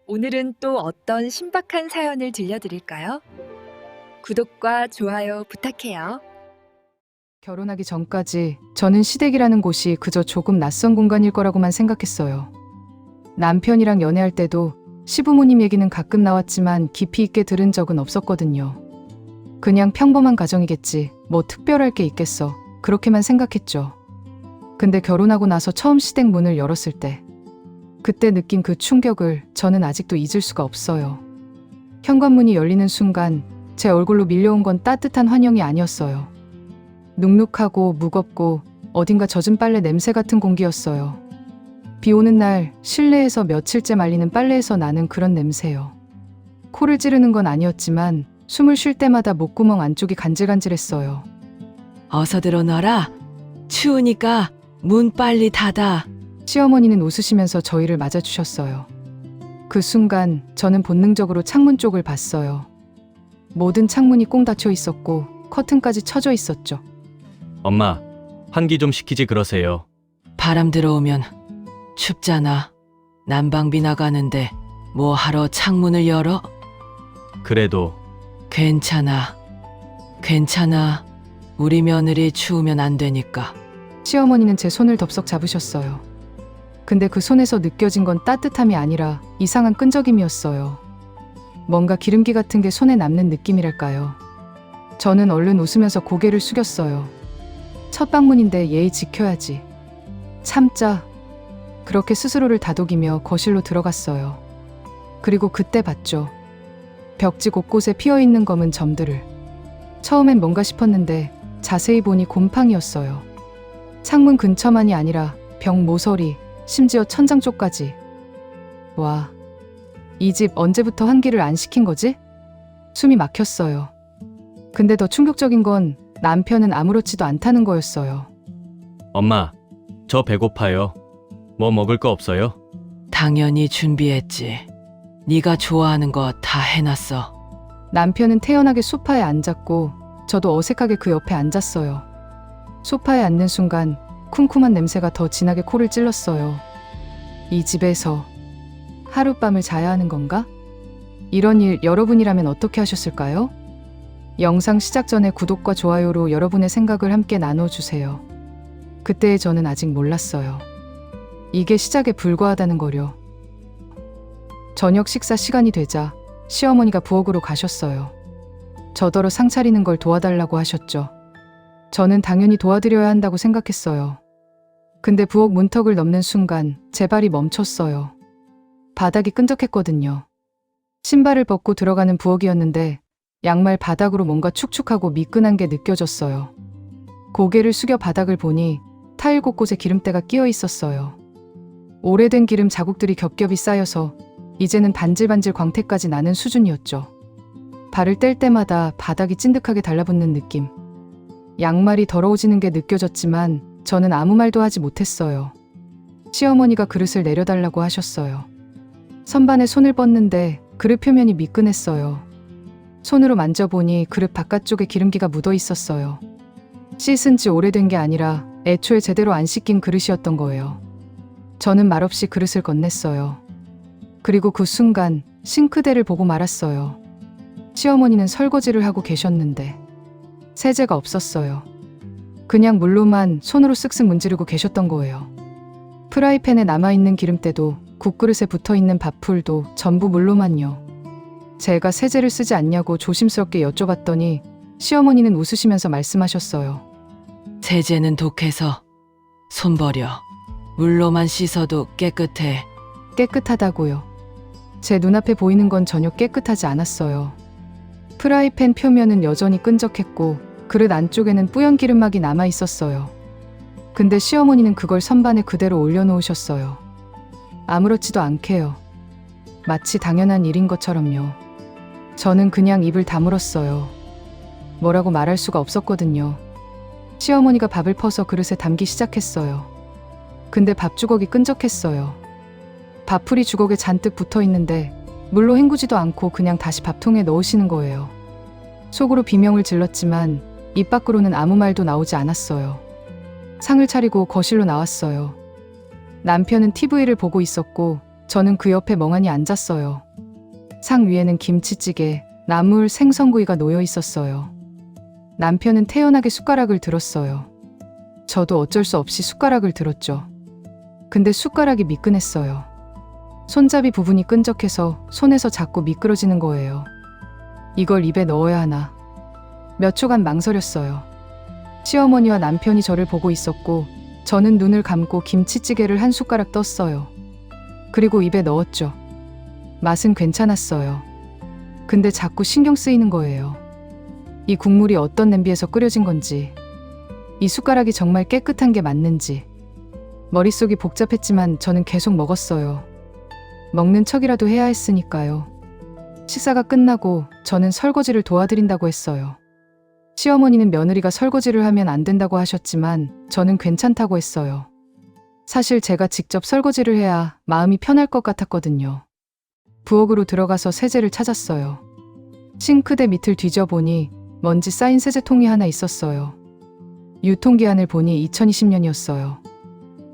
오늘은 또 어떤 신박한 사연을 들려드릴까요? 구독과 좋아요 부탁해요. 결혼하기 전까지 저는 시댁이라는 곳이 그저 조금 낯선 공간일 거라고만 생각했어요. 남편이랑 연애할 때도 시부모님 얘기는 가끔 나왔지만 깊이 있게 들은 적은 없었거든요. 그냥 평범한 가정이겠지, 뭐 특별할 게 있겠어, 그렇게만 생각했죠. 근데 결혼하고 나서 처음 시댁 문을 열었을 때, 그때 느낀 그 충격을 저는 아직도 잊을 수가 없어요. 현관문이 열리는 순간 제 얼굴로 밀려온 건 따뜻한 환영이 아니었어요. 눅눅하고 무겁고 어딘가 젖은 빨래 냄새 같은 공기였어요. 비 오는 날 실내에서 며칠째 말리는 빨래에서 나는 그런 냄새요. 코를 찌르는 건 아니었지만 숨을 쉴 때마다 목구멍 안쪽이 간질간질했어요. 어서 들어놔라. 추우니까 문 빨리 닫아. 시어머니는 웃으시면서 저희를 맞아주셨어요. 그 순간 저는 본능적으로 창문 쪽을 봤어요. 모든 창문이 꽁 닫혀 있었고 커튼까지 쳐져 있었죠. 엄마, 환기 좀 시키지 그러세요. 바람 들어오면 춥잖아. 난방비 나가는데 뭐 하러 창문을 열어? 그래도 괜찮아. 괜찮아. 우리 며느리 추우면 안 되니까. 시어머니는 제 손을 덥석 잡으셨어요. 근데 그 손에서 느껴진 건 따뜻함이 아니라 이상한 끈적임이었어요. 뭔가 기름기 같은 게 손에 남는 느낌이랄까요. 저는 얼른 웃으면서 고개를 숙였어요. 첫 방문인데 예의 지켜야지. 참자. 그렇게 스스로를 다독이며 거실로 들어갔어요. 그리고 그때 봤죠. 벽지 곳곳에 피어있는 검은 점들을. 처음엔 뭔가 싶었는데 자세히 보니 곰팡이였어요. 창문 근처만이 아니라 벽 모서리, 심지어 천장 쪽까지. 와, 이 집 언제부터 환기를 안 시킨 거지? 숨이 막혔어요. 근데 더 충격적인 건 남편은 아무렇지도 않다는 거였어요. 엄마, 저 배고파요. 뭐 먹을 거 없어요? 당연히 준비했지. 네가 좋아하는 거 다 해놨어. 남편은 태연하게 소파에 앉았고 저도 어색하게 그 옆에 앉았어요. 소파에 앉는 순간 쿰쿰한 냄새가 더 진하게 코를 찔렀어요. 이 집에서 하룻밤을 자야 하는 건가? 이런 일 여러분이라면 어떻게 하셨을까요? 영상 시작 전에 구독과 좋아요로 여러분의 생각을 함께 나눠주세요. 그때의 저는 아직 몰랐어요. 이게 시작에 불과하다는 거요. 저녁 식사 시간이 되자 시어머니가 부엌으로 가셨어요. 저더러 상 차리는 걸 도와달라고 하셨죠. 저는 당연히 도와드려야 한다고 생각했어요. 근데 부엌 문턱을 넘는 순간 제 발이 멈췄어요. 바닥이 끈적했거든요. 신발을 벗고 들어가는 부엌이었는데 양말 바닥으로 뭔가 축축하고 미끈한 게 느껴졌어요. 고개를 숙여 바닥을 보니 타일 곳곳에 기름때가 끼어 있었어요. 오래된 기름 자국들이 겹겹이 쌓여서 이제는 반질반질 광택까지 나는 수준이었죠. 발을 뗄 때마다 바닥이 찐득하게 달라붙는 느낌. 양말이 더러워지는 게 느껴졌지만 저는 아무 말도 하지 못했어요. 시어머니가 그릇을 내려달라고 하셨어요. 선반에 손을 뻗는데 그릇 표면이 미끈했어요. 손으로 만져보니 그릇 바깥쪽에 기름기가 묻어 있었어요. 씻은 지 오래된 게 아니라 애초에 제대로 안 씻긴 그릇이었던 거예요. 저는 말없이 그릇을 건넸어요. 그리고 그 순간 싱크대를 보고 말았어요. 시어머니는 설거지를 하고 계셨는데 세제가 없었어요. 그냥 물로만 손으로 쓱쓱 문지르고 계셨던 거예요. 프라이팬에 남아있는 기름때도 국그릇에 붙어있는 밥풀도 전부 물로만요. 제가 세제를 쓰지 않냐고 조심스럽게 여쭤봤더니 시어머니는 웃으시면서 말씀하셨어요. 세제는 독해서 손 버려. 물로만 씻어도 깨끗해. 깨끗하다고요. 제 눈앞에 보이는 건 전혀 깨끗하지 않았어요. 프라이팬 표면은 여전히 끈적했고 그릇 안쪽에는 뿌연 기름막이 남아 있었어요. 근데 시어머니는 그걸 선반에 그대로 올려놓으셨어요. 아무렇지도 않게요. 마치 당연한 일인 것처럼요. 저는 그냥 입을 다물었어요. 뭐라고 말할 수가 없었거든요. 시어머니가 밥을 퍼서 그릇에 담기 시작했어요. 근데 밥주걱이 끈적했어요. 밥풀이 주걱에 잔뜩 붙어 있는데 물로 헹구지도 않고 그냥 다시 밥통에 넣으시는 거예요. 속으로 비명을 질렀지만 입 밖으로는 아무 말도 나오지 않았어요. 상을 차리고 거실로 나왔어요. 남편은 TV를 보고 있었고 저는 그 옆에 멍하니 앉았어요. 상 위에는 김치찌개, 나물, 생선구이가 놓여 있었어요. 남편은 태연하게 숟가락을 들었어요. 저도 어쩔 수 없이 숟가락을 들었죠. 근데 숟가락이 미끈했어요. 손잡이 부분이 끈적해서 손에서 자꾸 미끄러지는 거예요. 이걸 입에 넣어야 하나. 몇 초간 망설였어요. 시어머니와 남편이 저를 보고 있었고 저는 눈을 감고 김치찌개를 한 숟가락 떴어요. 그리고 입에 넣었죠. 맛은 괜찮았어요. 근데 자꾸 신경 쓰이는 거예요. 이 국물이 어떤 냄비에서 끓여진 건지, 이 숟가락이 정말 깨끗한 게 맞는지. 머릿속이 복잡했지만 저는 계속 먹었어요. 먹는 척이라도 해야 했으니까요. 식사가 끝나고 저는 설거지를 도와드린다고 했어요. 시어머니는 며느리가 설거지를 하면 안 된다고 하셨지만 저는 괜찮다고 했어요. 사실 제가 직접 설거지를 해야 마음이 편할 것 같았거든요. 부엌으로 들어가서 세제를 찾았어요. 싱크대 밑을 뒤져보니 먼지 쌓인 세제통이 하나 있었어요. 유통기한을 보니 2020년이었어요.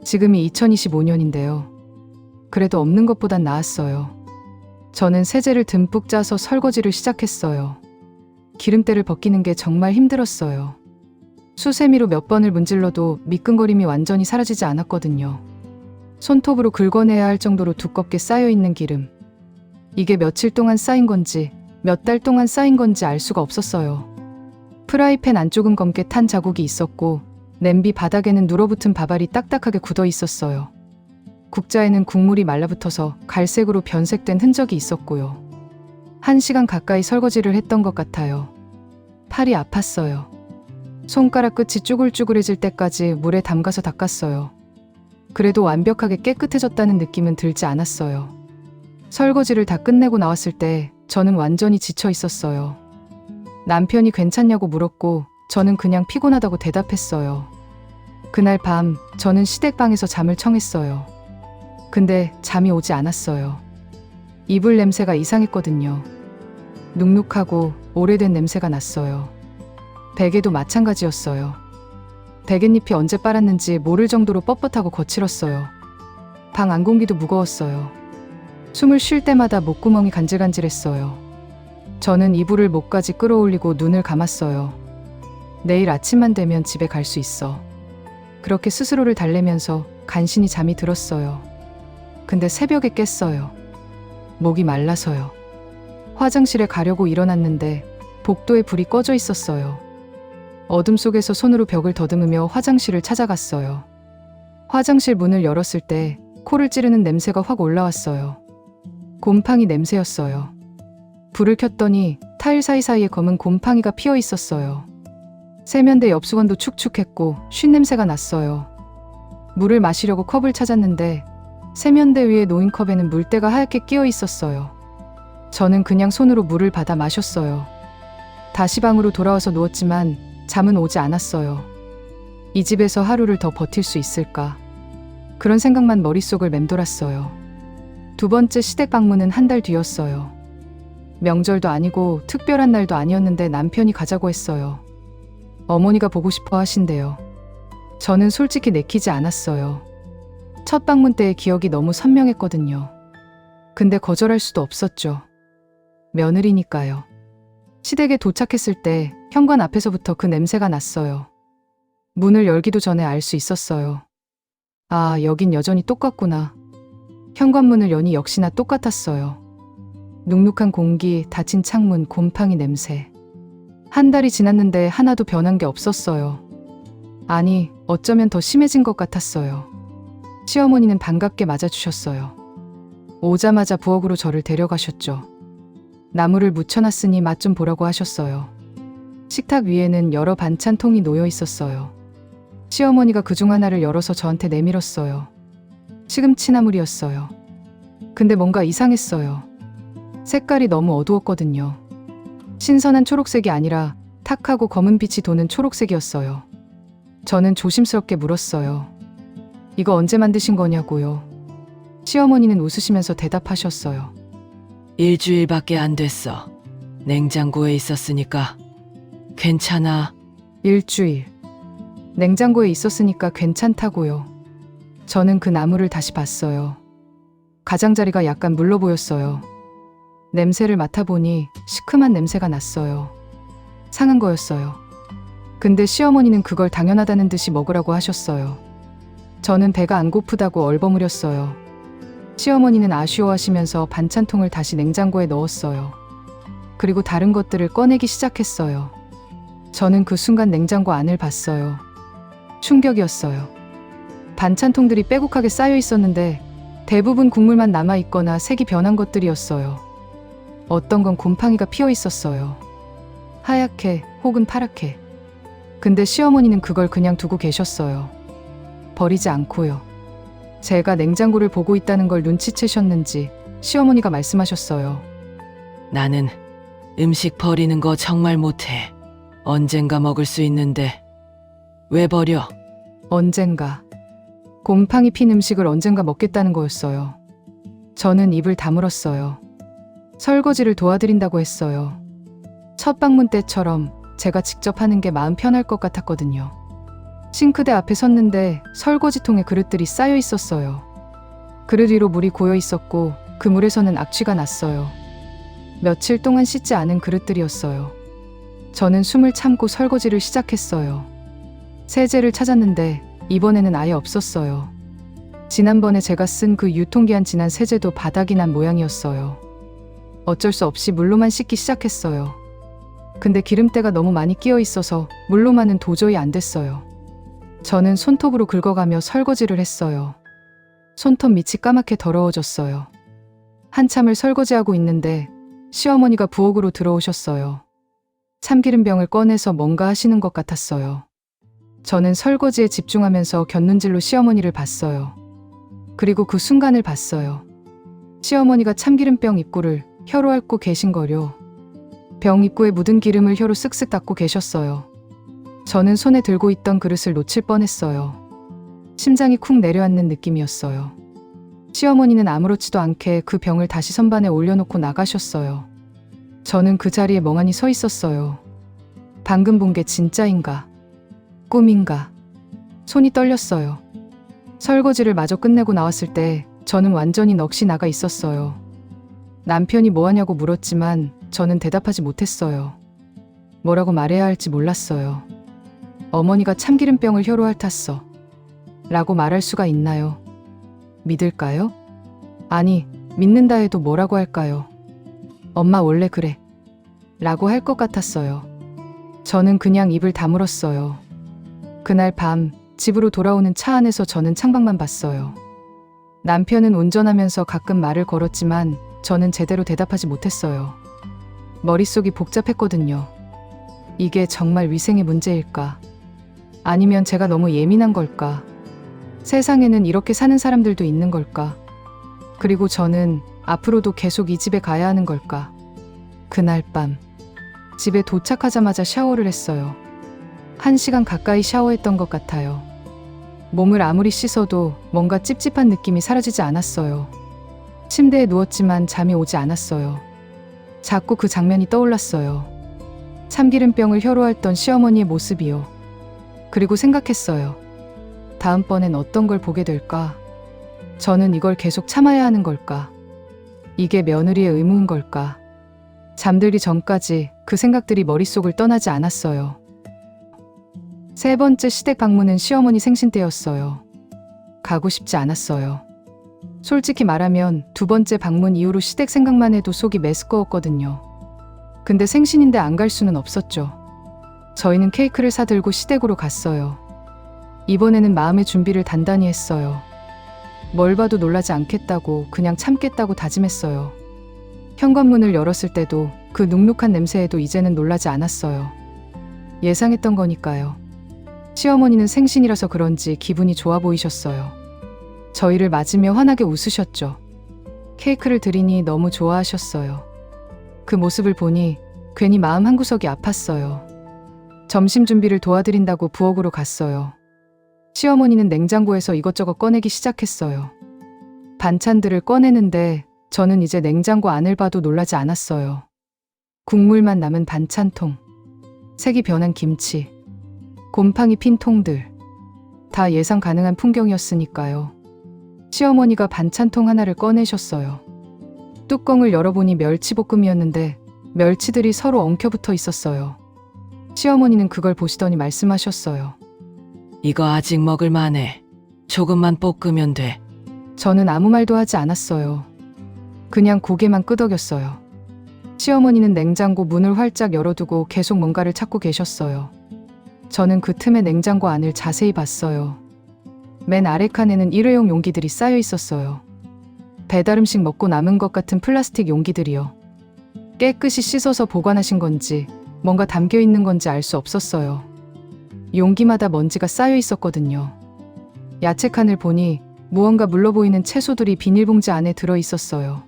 지금이 2025년인데요. 그래도 없는 것보단 나았어요. 저는 세제를 듬뿍 짜서 설거지를 시작했어요. 기름때를 벗기는 게 정말 힘들었어요. 수세미로 몇 번을 문질러도 미끈거림이 완전히 사라지지 않았거든요. 손톱으로 긁어내야 할 정도로 두껍게 쌓여있는 기름. 이게 며칠 동안 쌓인 건지 몇 달 동안 쌓인 건지 알 수가 없었어요. 프라이팬 안쪽은 검게 탄 자국이 있었고 냄비 바닥에는 눌어붙은 밥알이 딱딱하게 굳어 있었어요. 국자에는 국물이 말라붙어서 갈색으로 변색된 흔적이 있었고요. 1시간 가까이 설거지를 했던 것 같아요. 팔이 아팠어요. 손가락 끝이 쭈글쭈글해질 때까지 물에 담가서 닦았어요. 그래도 완벽하게 깨끗해졌다는 느낌은 들지 않았어요. 설거지를 다 끝내고 나왔을 때 저는 완전히 지쳐 있었어요. 남편이 괜찮냐고 물었고 저는 그냥 피곤하다고 대답했어요. 그날 밤 저는 시댁방에서 잠을 청했어요. 근데 잠이 오지 않았어요. 이불 냄새가 이상했거든요. 눅눅하고 오래된 냄새가 났어요. 베개도 마찬가지였어요. 베갯잎이 언제 빨았는지 모를 정도로 뻣뻣하고 거칠었어요. 방 안공기도 무거웠어요. 숨을 쉴 때마다 목구멍이 간질간질했어요. 저는 이불을 목까지 끌어올리고 눈을 감았어요. 내일 아침만 되면 집에 갈 수 있어. 그렇게 스스로를 달래면서 간신히 잠이 들었어요. 근데 새벽에 깼어요. 목이 말라서요. 화장실에 가려고 일어났는데 복도에 불이 꺼져 있었어요. 어둠 속에서 손으로 벽을 더듬으며 화장실을 찾아갔어요. 화장실 문을 열었을 때 코를 찌르는 냄새가 확 올라왔어요. 곰팡이 냄새였어요. 불을 켰더니 타일 사이사이에 검은 곰팡이가 피어 있었어요. 세면대 옆수건도 축축했고 쉰 냄새가 났어요. 물을 마시려고 컵을 찾았는데 세면대 위에 놓인 컵에는 물때가 하얗게 끼어 있었어요. 저는 그냥 손으로 물을 받아 마셨어요. 다시 방으로 돌아와서 누웠지만 잠은 오지 않았어요. 이 집에서 하루를 더 버틸 수 있을까? 그런 생각만 머릿속을 맴돌았어요. 두 번째 시댁 방문은 한 달 뒤였어요. 명절도 아니고 특별한 날도 아니었는데 남편이 가자고 했어요. 어머니가 보고 싶어 하신대요. 저는 솔직히 내키지 않았어요. 첫 방문 때의 기억이 너무 선명했거든요. 근데 거절할 수도 없었죠. 며느리니까요. 시댁에 도착했을 때 현관 앞에서부터 그 냄새가 났어요. 문을 열기도 전에 알 수 있었어요. 아, 여긴 여전히 똑같구나. 현관문을 여니 역시나 똑같았어요. 눅눅한 공기, 닫힌 창문, 곰팡이 냄새. 한 달이 지났는데 하나도 변한 게 없었어요. 아니, 어쩌면 더 심해진 것 같았어요. 시어머니는 반갑게 맞아주셨어요. 오자마자 부엌으로 저를 데려가셨죠. 나물을 무쳐놨으니 맛 좀 보라고 하셨어요. 식탁 위에는 여러 반찬통이 놓여 있었어요. 시어머니가 그중 하나를 열어서 저한테 내밀었어요. 시금치나물이었어요. 근데 뭔가 이상했어요. 색깔이 너무 어두웠거든요. 신선한 초록색이 아니라 탁하고 검은 빛이 도는 초록색이었어요. 저는 조심스럽게 물었어요. 이거 언제 만드신 거냐고요. 시어머니는 웃으시면서 대답하셨어요. 일주일밖에 안 됐어. 냉장고에 있었으니까 괜찮아. 일주일. 냉장고에 있었으니까 괜찮다고요. 저는 그 나물을 다시 봤어요. 가장자리가 약간 물러 보였어요. 냄새를 맡아보니 시큼한 냄새가 났어요. 상한 거였어요. 근데 시어머니는 그걸 당연하다는 듯이 먹으라고 하셨어요. 저는 배가 안 고프다고 얼버무렸어요. 시어머니는 아쉬워하시면서 반찬통을 다시 냉장고에 넣었어요. 그리고 다른 것들을 꺼내기 시작했어요. 저는 그 순간 냉장고 안을 봤어요. 충격이었어요. 반찬통들이 빼곡하게 쌓여 있었는데 대부분 국물만 남아 있거나 색이 변한 것들이었어요. 어떤 건 곰팡이가 피어 있었어요. 하얗게 혹은 파랗게. 근데 시어머니는 그걸 그냥 두고 계셨어요. 버리지 않고요. 제가 냉장고를 보고 있다는 걸 눈치채셨는지 시어머니가 말씀하셨어요. 나는 음식 버리는 거 정말 못해. 언젠가 먹을 수 있는데 왜 버려? 언젠가. 곰팡이 핀 음식을 언젠가 먹겠다는 거였어요. 저는 입을 다물었어요. 설거지를 도와드린다고 했어요. 첫 방문 때처럼 제가 직접 하는 게 마음 편할 것 같았거든요. 싱크대 앞에 섰는데 설거지통에 그릇들이 쌓여 있었어요. 그릇 위로 물이 고여 있었고 그 물에서는 악취가 났어요. 며칠 동안 씻지 않은 그릇들이었어요. 저는 숨을 참고 설거지를 시작했어요. 세제를 찾았는데 이번에는 아예 없었어요. 지난번에 제가 쓴 그 유통기한 지난 세제도 바닥이 난 모양이었어요. 어쩔 수 없이 물로만 씻기 시작했어요. 근데 기름때가 너무 많이 끼어 있어서 물로만은 도저히 안 됐어요. 저는 손톱으로 긁어가며 설거지를 했어요. 손톱 밑이 까맣게 더러워졌어요. 한참을 설거지하고 있는데 시어머니가 부엌으로 들어오셨어요. 참기름병을 꺼내서 뭔가 하시는 것 같았어요. 저는 설거지에 집중하면서 곁눈질로 시어머니를 봤어요. 그리고 그 순간을 봤어요. 시어머니가 참기름병 입구를 혀로 핥고 계신 거요. 병 입구에 묻은 기름을 혀로 쓱쓱 닦고 계셨어요. 저는 손에 들고 있던 그릇을 놓칠 뻔했어요. 심장이 쿵 내려앉는 느낌이었어요. 시어머니는 아무렇지도 않게 그 병을 다시 선반에 올려놓고 나가셨어요. 저는 그 자리에 멍하니 서 있었어요. 방금 본 게 진짜인가? 꿈인가? 손이 떨렸어요. 설거지를 마저 끝내고 나왔을 때 저는 완전히 넋이 나가 있었어요. 남편이 뭐 하냐고 물었지만 저는 대답하지 못했어요. 뭐라고 말해야 할지 몰랐어요. 어머니가 참기름병을 혀로 핥았어. 라고 말할 수가 있나요? 믿을까요? 아니, 믿는다 해도 뭐라고 할까요? 엄마 원래 그래. 라고 할 것 같았어요. 저는 그냥 입을 다물었어요. 그날 밤 집으로 돌아오는 차 안에서 저는 창밖만 봤어요. 남편은 운전하면서 가끔 말을 걸었지만 저는 제대로 대답하지 못했어요. 머릿속이 복잡했거든요. 이게 정말 위생의 문제일까? 아니면 제가 너무 예민한 걸까? 세상에는 이렇게 사는 사람들도 있는 걸까? 그리고 저는 앞으로도 계속 이 집에 가야 하는 걸까? 그날 밤 집에 도착하자마자 샤워를 했어요. 1시간 가까이 샤워했던 것 같아요. 몸을 아무리 씻어도 뭔가 찝찝한 느낌이 사라지지 않았어요. 침대에 누웠지만 잠이 오지 않았어요. 자꾸 그 장면이 떠올랐어요. 참기름병을 혀로 핥던 시어머니의 모습이요. 그리고 생각했어요. 다음번엔 어떤 걸 보게 될까? 저는 이걸 계속 참아야 하는 걸까? 이게 며느리의 의무인 걸까? 잠들기 전까지 그 생각들이 머릿속을 떠나지 않았어요. 3번째 시댁 방문은 시어머니 생신 때였어요. 가고 싶지 않았어요. 솔직히 말하면 2번째 방문 이후로 시댁 생각만 해도 속이 메스꺼웠거든요. 근데 생신인데 안 갈 수는 없었죠. 저희는 케이크를 사들고 시댁으로 갔어요. 이번에는 마음의 준비를 단단히 했어요. 뭘 봐도 놀라지 않겠다고, 그냥 참겠다고 다짐했어요. 현관문을 열었을 때도 그 눅눅한 냄새에도 이제는 놀라지 않았어요. 예상했던 거니까요. 시어머니는 생신이라서 그런지 기분이 좋아 보이셨어요. 저희를 맞으며 환하게 웃으셨죠. 케이크를 드리니 너무 좋아하셨어요. 그 모습을 보니 괜히 마음 한구석이 아팠어요. 점심 준비를 도와드린다고 부엌으로 갔어요. 시어머니는 냉장고에서 이것저것 꺼내기 시작했어요. 반찬들을 꺼내는데 저는 이제 냉장고 안을 봐도 놀라지 않았어요. 국물만 남은 반찬통, 색이 변한 김치, 곰팡이 핀 통들, 다 예상 가능한 풍경이었으니까요. 시어머니가 반찬통 하나를 꺼내셨어요. 뚜껑을 열어보니 멸치볶음이었는데 멸치들이 서로 엉켜붙어 있었어요. 시어머니는 그걸 보시더니 말씀하셨어요. 이거 아직 먹을 만해. 조금만 볶으면 돼. 저는 아무 말도 하지 않았어요. 그냥 고개만 끄덕였어요. 시어머니는 냉장고 문을 활짝 열어두고 계속 뭔가를 찾고 계셨어요. 저는 그 틈에 냉장고 안을 자세히 봤어요. 맨 아래 칸에는 일회용 용기들이 쌓여 있었어요. 배달 음식 먹고 남은 것 같은 플라스틱 용기들이요. 깨끗이 씻어서 보관하신 건지 뭔가 담겨 있는 건지 알 수 없었어요. 용기마다 먼지가 쌓여 있었거든요. 야채 칸을 보니 무언가 물러 보이는 채소들이 비닐봉지 안에 들어 있었어요.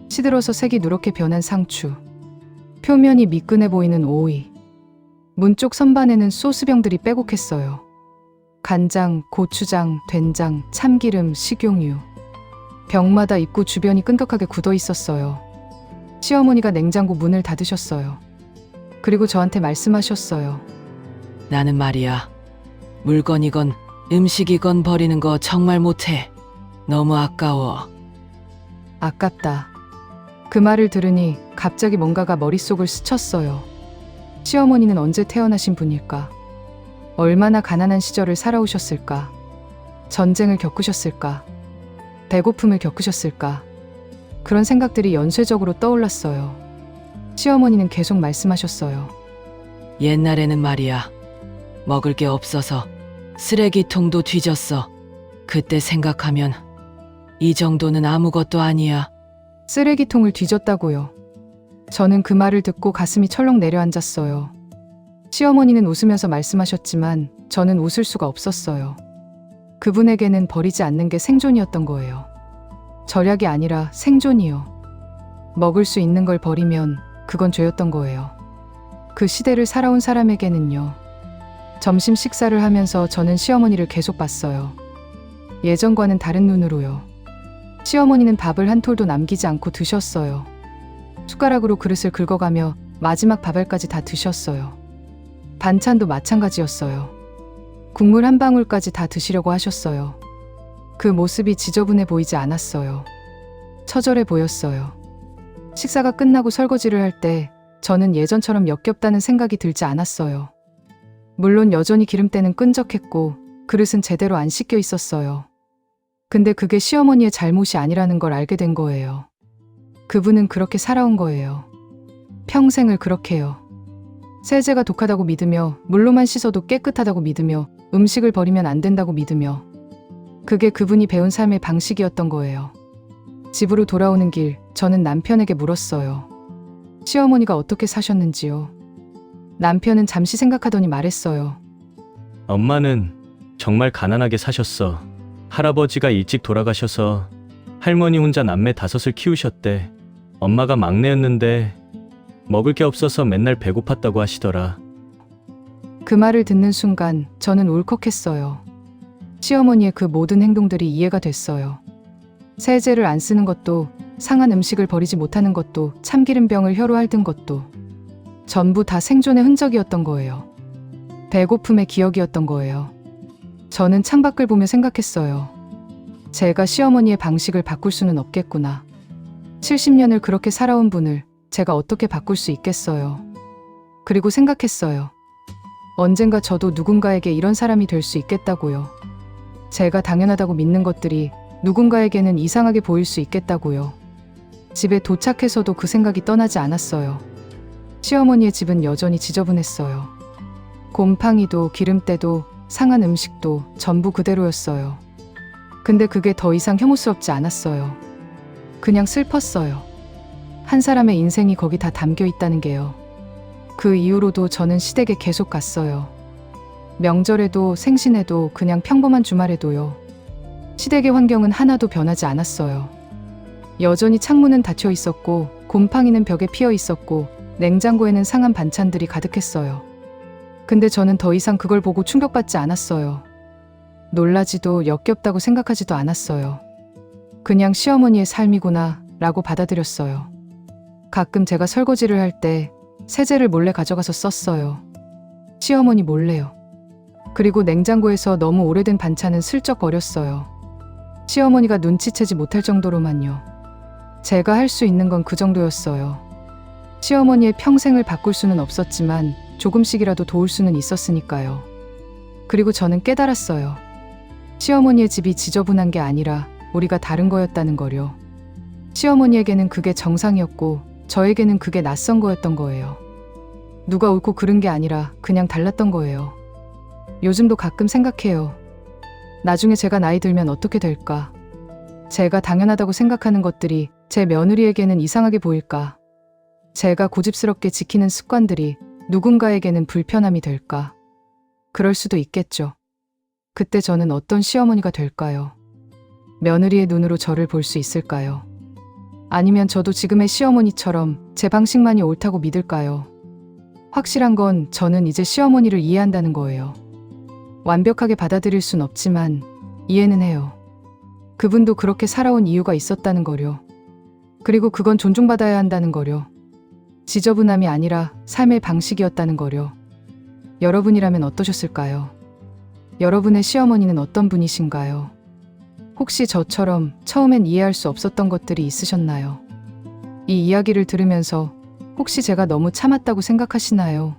시들어서 색이 누렇게 변한 상추, 표면이 미끈해 보이는 오이, 문 쪽 선반에는 소스병들이 빼곡했어요. 간장, 고추장, 된장, 참기름, 식용유. 병마다 입구 주변이 끈적하게 굳어 있었어요. 시어머니가 냉장고 문을 닫으셨어요. 그리고 저한테 말씀하셨어요. 나는 말이야. 물건이건 음식이건 버리는 거 정말 못해. 너무 아까워. 아깝다. 그 말을 들으니 갑자기 뭔가가 머릿속을 스쳤어요. 시어머니는 언제 태어나신 분일까? 얼마나 가난한 시절을 살아오셨을까? 전쟁을 겪으셨을까? 배고픔을 겪으셨을까? 그런 생각들이 연쇄적으로 떠올랐어요. 시어머니는 계속 말씀하셨어요. 옛날에는 말이야. 먹을 게 없어서 쓰레기통도 뒤졌어. 그때 생각하면 이 정도는 아무것도 아니야. 쓰레기통을 뒤졌다고요. 저는 그 말을 듣고 가슴이 철렁 내려앉았어요. 시어머니는 웃으면서 말씀하셨지만 저는 웃을 수가 없었어요. 그분에게는 버리지 않는 게 생존이었던 거예요. 절약이 아니라 생존이요. 먹을 수 있는 걸 버리면 그건 죄였던 거예요. 그 시대를 살아온 사람에게는요. 점심 식사를 하면서 저는 시어머니를 계속 봤어요. 예전과는 다른 눈으로요. 시어머니는 밥을 한 톨도 남기지 않고 드셨어요. 숟가락으로 그릇을 긁어가며 마지막 밥알까지 다 드셨어요. 반찬도 마찬가지였어요. 국물 한 방울까지 다 드시려고 하셨어요. 그 모습이 지저분해 보이지 않았어요. 처절해 보였어요. 식사가 끝나고 설거지를 할 때 저는 예전처럼 역겹다는 생각이 들지 않았어요. 물론 여전히 기름때는 끈적했고 그릇은 제대로 안 씻겨 있었어요. 근데 그게 시어머니의 잘못이 아니라는 걸 알게 된 거예요. 그분은 그렇게 살아온 거예요. 평생을 그렇게요. 세제가 독하다고 믿으며 물로만 씻어도 깨끗하다고 믿으며 음식을 버리면 안 된다고 믿으며 그게 그분이 배운 삶의 방식이었던 거예요. 집으로 돌아오는 길 저는 남편에게 물었어요. 시어머니가 어떻게 사셨는지요. 남편은 잠시 생각하더니 말했어요. 엄마는 정말 가난하게 사셨어. 할아버지가 일찍 돌아가셔서 할머니 혼자 남매 5을 키우셨대. 엄마가 막내였는데 먹을 게 없어서 맨날 배고팠다고 하시더라. 그 말을 듣는 순간 저는 울컥했어요. 시어머니의 그 모든 행동들이 이해가 됐어요. 세제를 안 쓰는 것도, 상한 음식을 버리지 못하는 것도, 참기름병을 혀로 핥은 것도 전부 다 생존의 흔적이었던 거예요. 배고픔의 기억이었던 거예요. 저는 창밖을 보며 생각했어요. 제가 시어머니의 방식을 바꿀 수는 없겠구나. 70년을 그렇게 살아온 분을 제가 어떻게 바꿀 수 있겠어요. 그리고 생각했어요. 언젠가 저도 누군가에게 이런 사람이 될 수 있겠다고요. 제가 당연하다고 믿는 것들이 누군가에게는 이상하게 보일 수 있겠다고요. 집에 도착해서도 그 생각이 떠나지 않았어요. 시어머니의 집은 여전히 지저분했어요. 곰팡이도 기름때도 상한 음식도 전부 그대로였어요. 근데 그게 더 이상 혐오스럽지 않았어요. 그냥 슬펐어요. 한 사람의 인생이 거기 다 담겨 있다는 게요. 그 이후로도 저는 시댁에 계속 갔어요. 명절에도 생신에도 그냥 평범한 주말에도요. 시댁의 환경은 하나도 변하지 않았어요. 여전히 창문은 닫혀 있었고 곰팡이는 벽에 피어 있었고 냉장고에는 상한 반찬들이 가득했어요. 근데 저는 더 이상 그걸 보고 충격받지 않았어요. 놀라지도 역겹다고 생각하지도 않았어요. 그냥 시어머니의 삶이구나 라고 받아들였어요. 가끔 제가 설거지를 할 때 세제를 몰래 가져가서 썼어요. 시어머니 몰래요. 그리고 냉장고에서 너무 오래된 반찬은 슬쩍 버렸어요. 시어머니가 눈치채지 못할 정도로만요. 제가 할 수 있는 건 그 정도였어요. 시어머니의 평생을 바꿀 수는 없었지만 조금씩이라도 도울 수는 있었으니까요. 그리고 저는 깨달았어요. 시어머니의 집이 지저분한 게 아니라 우리가 다른 거였다는 거요. 시어머니에게는 그게 정상이었고 저에게는 그게 낯선 거였던 거예요. 누가 옳고 그른 게 아니라 그냥 달랐던 거예요. 요즘도 가끔 생각해요. 나중에 제가 나이 들면 어떻게 될까? 제가 당연하다고 생각하는 것들이 제 며느리에게는 이상하게 보일까? 제가 고집스럽게 지키는 습관들이 누군가에게는 불편함이 될까? 그럴 수도 있겠죠. 그때 저는 어떤 시어머니가 될까요? 며느리의 눈으로 저를 볼 수 있을까요? 아니면 저도 지금의 시어머니처럼 제 방식만이 옳다고 믿을까요? 확실한 건 저는 이제 시어머니를 이해한다는 거예요. 완벽하게 받아들일 순 없지만 이해는 해요. 그분도 그렇게 살아온 이유가 있었다는 거요. 그리고 그건 존중받아야 한다는 거요. 지저분함이 아니라 삶의 방식이었다는 거요. 여러분이라면 어떠셨을까요? 여러분의 시어머니는 어떤 분이신가요? 혹시 저처럼 처음엔 이해할 수 없었던 것들이 있으셨나요? 이 이야기를 들으면서 혹시 제가 너무 참았다고 생각하시나요?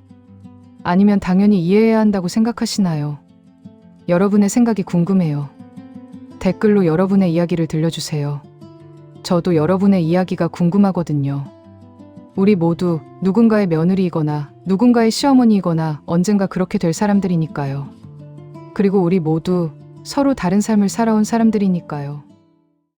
아니면 당연히 이해해야 한다고 생각하시나요? 여러분의 생각이 궁금해요. 댓글로 여러분의 이야기를 들려주세요. 저도 여러분의 이야기가 궁금하거든요. 우리 모두 누군가의 며느리이거나 누군가의 시어머니이거나 언젠가 그렇게 될 사람들이니까요. 그리고 우리 모두 서로 다른 삶을 살아온 사람들이니까요.